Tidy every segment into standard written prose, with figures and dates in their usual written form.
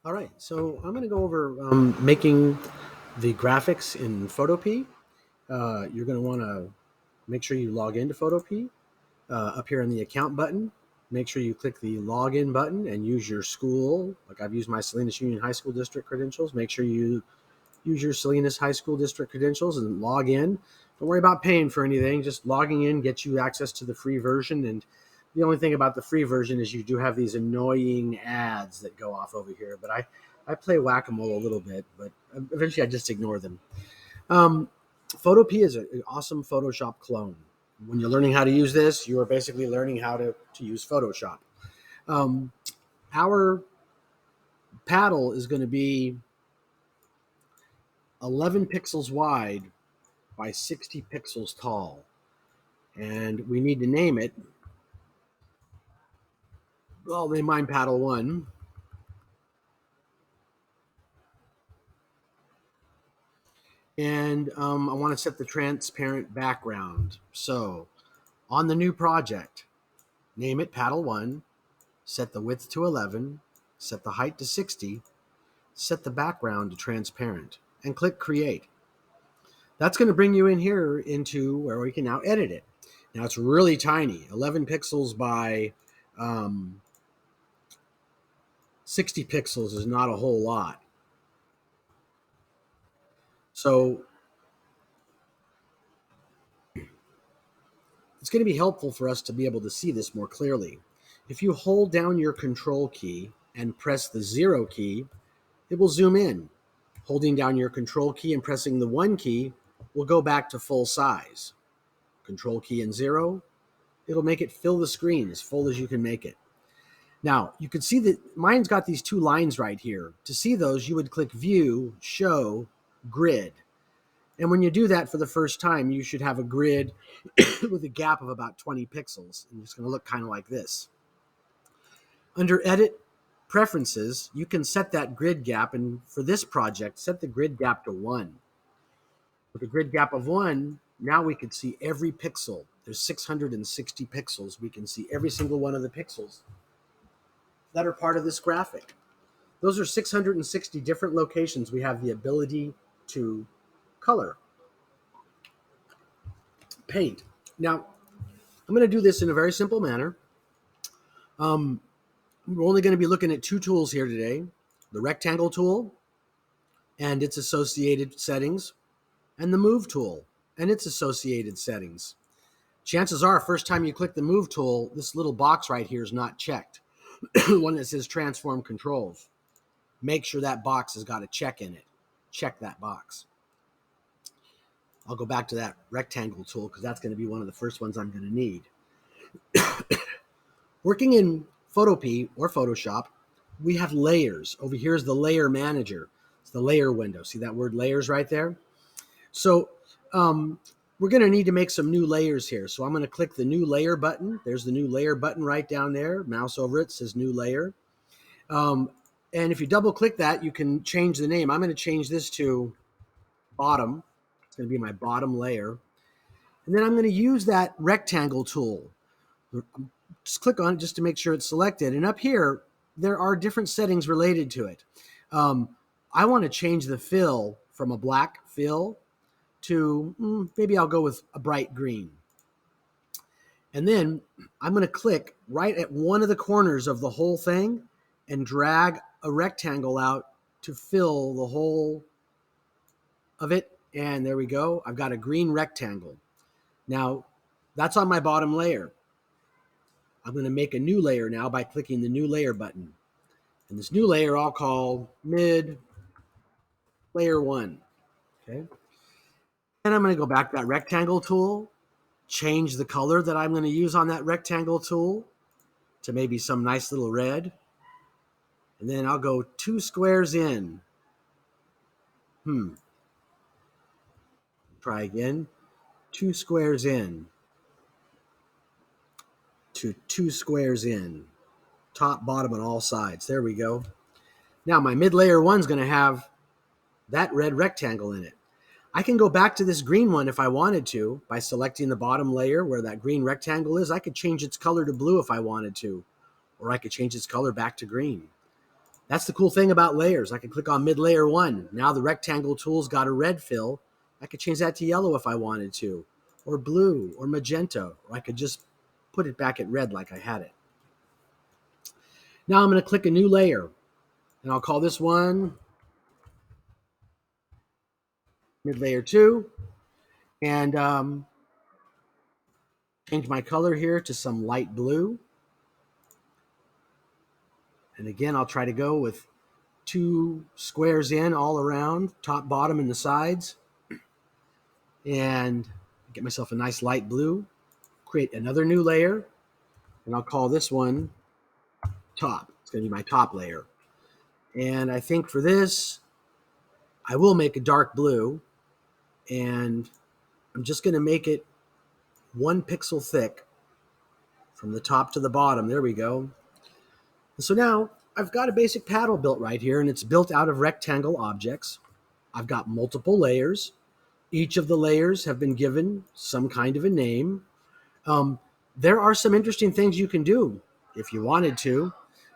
All right, so I'm going to go over making the graphics in Photopea. You're going to want to make sure you log into Photopea. Up here in the account button, make sure you click the login button and use your school. Like I've used my Salinas Union High School District credentials. Make sure you use your Salinas High School District credentials and log in. Don't worry about paying for anything. Just logging in gets you access to the free version. And the only thing about the free version is you do have these annoying ads that go off over here. But I play whack-a-mole a little bit, but eventually I just ignore them. Um, Photopea is an awesome Photoshop clone. When you're learning how to use this, you are basically learning how to use Photoshop. Um, our paddle is going to be 11 pixels wide by 60 pixels tall. And we need to name it. I'll name mine Paddle 1. And I want to set the transparent background. So on the new project, name it Paddle 1, set the width to 11, set the height to 60, set the background to transparent, and click Create. That's going to bring you in here into where we can now edit it. Now it's really tiny, 11 pixels by 60 pixels is not a whole lot. So it's going to be helpful for us to be able to see this more clearly. If you hold down your control key and press the 0 key, it will zoom in. Holding down your control key and pressing the 1 key will go back to full size. Control key and 0, it'll make it fill the screen as full as you can make it. Now, you can see that mine's got these two lines right here. To see those, you would click View, Show, Grid. And when you do that for the first time, you should have a grid with a gap of about 20 pixels. And it's going to look kind of like this. Under Edit, Preferences, you can set that grid gap. And for this project, set the grid gap to 1. With a grid gap of 1, now we can see every pixel. There's 660 pixels. We can see every single one of the pixels that are part of this graphic. Those are 660 different locations we have the ability to color, paint. Now, I'm going to do this in a very simple manner. We're only going to be looking at two tools here today, the rectangle tool and its associated settings, and the move tool and its associated settings. Chances are, first time you click the move tool, this little box right here is not checked. The one that says transform controls. Make sure that box has got a check in it. Check that box. I'll go back to that rectangle tool because that's going to be one of the first ones I'm going to need. Working in Photopea or Photoshop, we have layers. Over here is the layer manager. It's the layer window. See that word layers right there? So we're going to need to make some new layers here. So I'm going to click the new layer button. There's the new layer button right down there. Mouse over it, says new layer. And if you double click that, you can change the name. I'm going to change this to bottom. It's going to be my bottom layer. And then I'm going to use that rectangle tool. Just click on it just to make sure it's selected. And up here, there are different settings related to it. I want to change the fill from a black fill to maybe I'll go with a bright green. And then I'm going to click right at one of the corners of the whole thing and drag a rectangle out to fill the whole of it. And there we go. I've got a green rectangle. Now, that's on my bottom layer. I'm going to make a new layer now by clicking the new layer button. And this new layer I'll call mid layer 1. Okay. And I'm going to go back to that rectangle tool, change the color that I'm going to use on that rectangle tool to maybe some nice little red. And then I'll go 2 squares in. Try again. 2 squares in. To 2 squares in. Top, bottom, and all sides. There we go. Now my mid layer 1 is going to have that red rectangle in it. I can go back to this green one if I wanted to by selecting the bottom layer where that green rectangle is. I could change its color to blue if I wanted to, or I could change its color back to green. That's the cool thing about layers. I can click on mid layer 1. Now the rectangle tool's got a red fill. I could change that to yellow if I wanted to, or blue, or magenta, or I could just put it back at red like I had it. Now I'm going to click a new layer, and I'll call this one mid layer 2, and change my color here to some light blue. And again, I'll try to go with 2 squares in all around, top, bottom, and the sides, and get myself a nice light blue. Create another new layer, and I'll call this one top. It's going to be my top layer. And I think for this, I will make a dark blue, and I'm just going to make it 1 pixel thick from the top to the bottom. There we go. And so now I've got a basic paddle built right here, and it's built out of rectangle objects. I've got multiple layers. Each of the layers have been given some kind of a name. There are some interesting things you can do if you wanted to.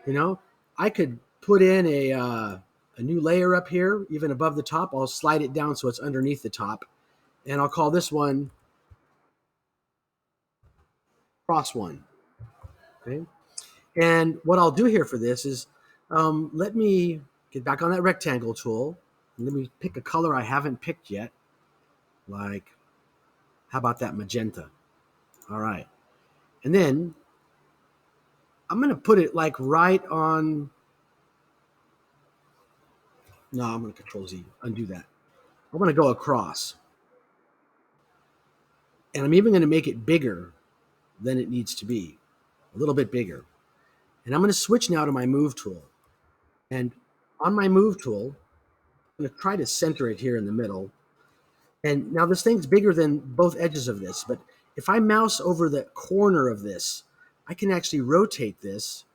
You know, I could put in a new layer up here, even above the top. I'll slide it down so it's underneath the top, and I'll call this one cross 1. Okay. And what I'll do here for this is let me get back on that rectangle tool, and let me pick a color I haven't picked yet. Like, how about that magenta? All right. And then I'm going to put it like right on. No, I'm going to Control Z, undo that. I'm going to go across. And I'm even going to make it bigger than it needs to be, a little bit bigger. And I'm going to switch now to my move tool. And on my move tool, I'm going to try to center it here in the middle. And now this thing's bigger than both edges of this, but if I mouse over the corner of this, I can actually rotate this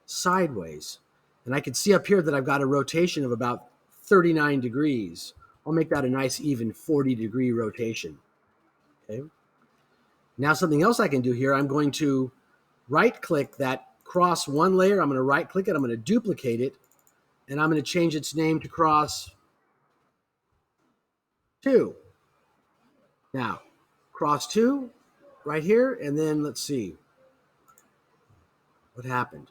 sideways. And I can see up here that I've got a rotation of about 39 degrees. I'll make that a nice even 40-degree rotation. Okay. Now something else I can do here, I'm going to right-click that cross 1 layer. I'm going to right-click it. I'm going to duplicate it, and I'm going to change its name to cross 2. Now, cross 2 right here, and then let's see what happened.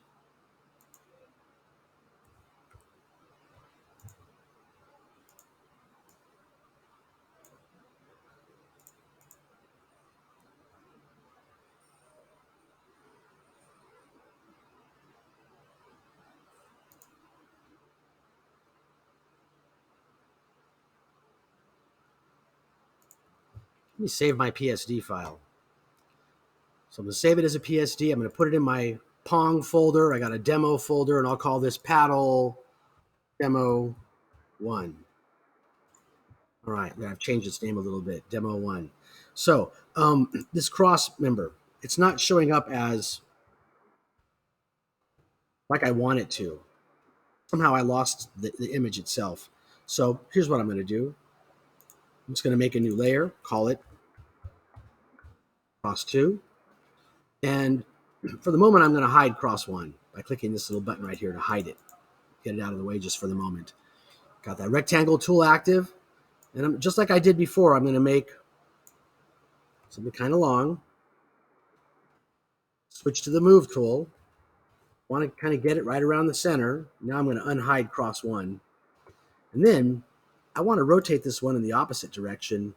Let me save my PSD file. So I'm going to save it as a PSD. I'm going to put it in my Pong folder. I got a demo folder, and I'll call this paddle demo 1. All right, I've changed its name a little bit, demo 1. So this cross, remember, it's not showing up as like I want it to. Somehow I lost the image itself. So here's what I'm going to do. I'm just going to make a new layer, call it cross 2. And for the moment, I'm going to hide cross 1 by clicking this little button right here to hide it. Get it out of the way just for the moment. Got that rectangle tool active. And I'm, just like I did before, I'm going to make something kind of long. Switch to the move tool. Want to kind of get it right around the center. Now I'm going to unhide cross 1. And then I want to rotate this one in the opposite direction.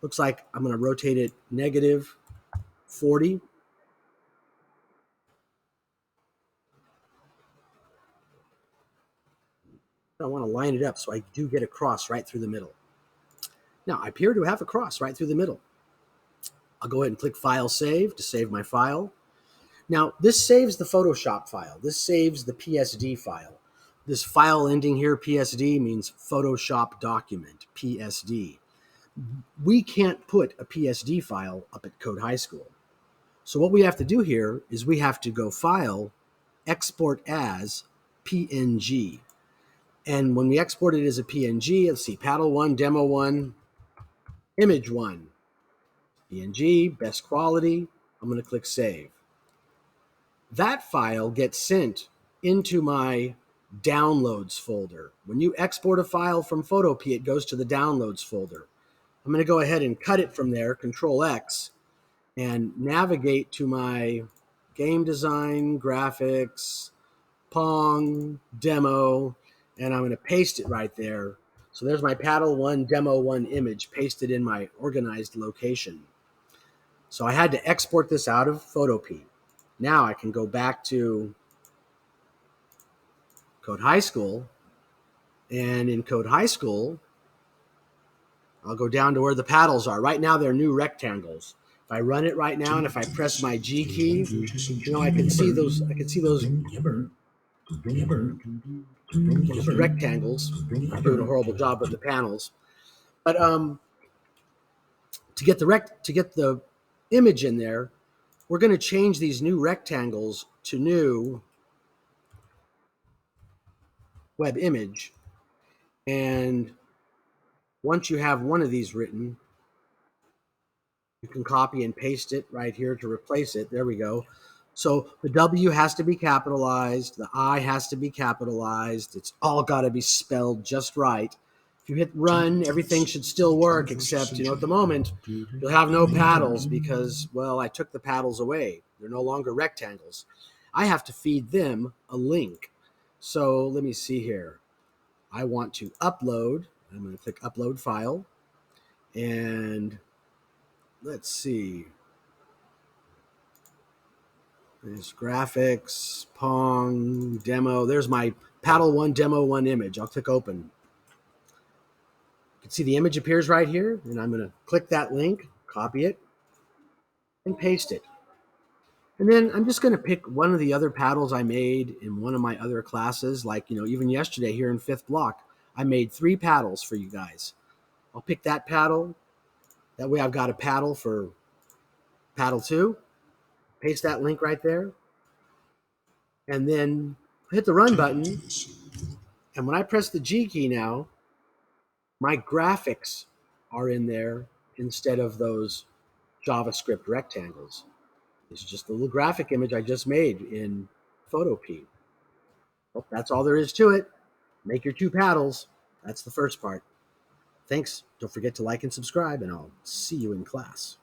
Looks like I'm going to rotate it negative 40. I want to line it up so I do get a cross right through the middle. Now, I appear to have a cross right through the middle. I'll go ahead and click File Save to save my file. Now, this saves the Photoshop file. This saves the PSD file. This file ending here, PSD, means Photoshop Document, PSD. We can't put a PSD file up at Code High School. So what we have to do here is we have to go File, Export as PNG. And when we export it as a PNG, let's see, Paddle 1, Demo 1, Image 1, PNG, best quality. I'm going to click Save. That file gets sent into my downloads folder. When you export a file from Photopea, it goes to the downloads folder. I'm going to go ahead and cut it from there, Control X, and navigate to my game design, graphics, Pong, demo, and I'm going to paste it right there. So there's my Paddle 1 Demo 1 image pasted in my organized location. So I had to export this out of Photopea. Now I can go back to Code High School, and in Code High School, I'll go down to where the paddles are. Right now they're new rectangles. If I run it right now and if I press my G key, I can see those rectangles. I'm doing a horrible job with the panels. But to get the image in there, we're going to change these new rectangles to new web image. And once you have one of these written, you can copy and paste it right here to replace it. There we go. So the W has to be capitalized. The I has to be capitalized. It's all got to be spelled just right. If you hit run, everything should still work, except, at the moment, you'll have no paddles because, well, I took the paddles away. They're no longer rectangles. I have to feed them a link. So let me see here. I want to upload. I'm going to click upload file. And let's see. There's graphics, Pong, demo. There's my Paddle 1 Demo 1 image. I'll click open. You can see the image appears right here, and I'm going to click that link, copy it, and paste it. And then I'm just going to pick one of the other paddles I made in one of my other classes. Like, even yesterday here in 5th block, I made 3 paddles for you guys. I'll pick that paddle. That way I've got a paddle for paddle 2. Paste that link right there. And then hit the run button. And when I press the G key now, my graphics are in there instead of those JavaScript rectangles. This is just a little graphic image I just made in Photopea. Well, that's all there is to it. Make your 2 paddles. That's the first part. Thanks. Don't forget to like and subscribe, and I'll see you in class.